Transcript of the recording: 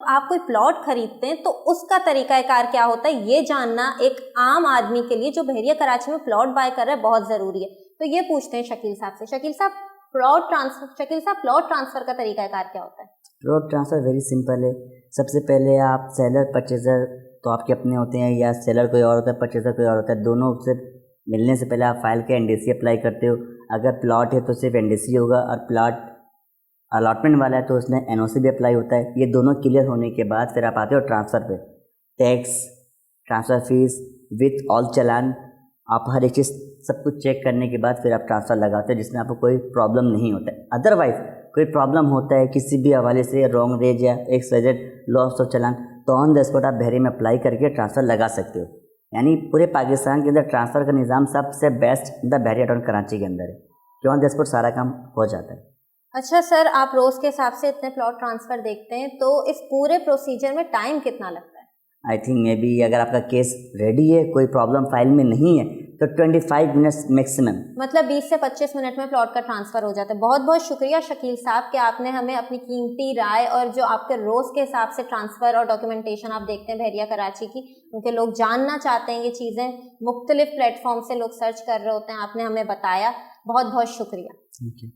आप कोई प्लॉट खरीदते हैं तो उसका तरीकाकार क्या होता है, ये जानना एक आम आदमी के लिए जो बहरिया कराची में प्लॉट बाय कर रहा है बहुत जरूरी है। तो ये पूछते हैं शकील साहब से। शकील साहब, प्लॉट ट्रांसफर का तरीकाकार क्या होता है? प्लॉट ट्रांसफ़र वेरी सिंपल है। सबसे पहले आप सेलर परचेज़र तो आपके अपने होते हैं, या सेलर कोई और होता है, परचेज़र कोई और होता है, दोनों से मिलने से पहले आप फाइल के एनडीसी अप्लाई करते हो। अगर प्लॉट है तो सिर्फ एनडीसी होगा, और प्लॉट अलॉटमेंट वाला है तो उसमें एनओसी भी अप्लाई होता है। ये दोनों क्लियर होने के बाद फिर आप आते हो ट्रांसफ़र पे। Tax, transfer fees with all challan, आप हर एक चीज़ सब कुछ चेक करने के बाद फिर आप ट्रांसफ़र लगाते हो, जिसमें आपको कोई प्रॉब्लम नहीं होता है। अदरवाइज़ कोई प्रॉब्लम होता है किसी भी हवाले से, रॉन्ग रेज या एक्सवाइजेड लॉस ऑफ चालान, तो ऑन द स्पॉट आप बहरे में अप्लाई करके ट्रांसफ़र लगा सकते हो। यानी पूरे पाकिस्तान के अंदर ट्रांसफ़र का निज़ाम सबसे best the Bahria town Karachi के अंदर है, कि ऑन द स्पॉट सारा काम हो जाता है। अच्छा सर, आप रोज के हिसाब से इतने प्लॉट ट्रांसफर देखते हैं, तो इस पूरे प्रोसीजर में टाइम कितना लगता है? आई थिंक मे बी अगर आपका केस रेडी है, कोई प्रॉब्लम फाइल में नहीं है, तो 25 मिनट्स मैक्सिमम। मतलब 20 से 25 मिनट में प्लॉट का ट्रांसफर हो जाता है। बहुत बहुत शुक्रिया शकील साहब कि आपने हमें अपनी कीमती राय और जो आपके रोज के हिसाब से ट्रांसफर और डॉक्यूमेंटेशन आप देखते हैं बहरिया कराची की, क्योंकि लोग जानना चाहते हैं ये चीज़ें, मुख्तलिफ प्लेटफॉर्म से लोग सर्च कर रहे होते हैं, आपने हमें बताया। बहुत बहुत शुक्रिया। Thank you.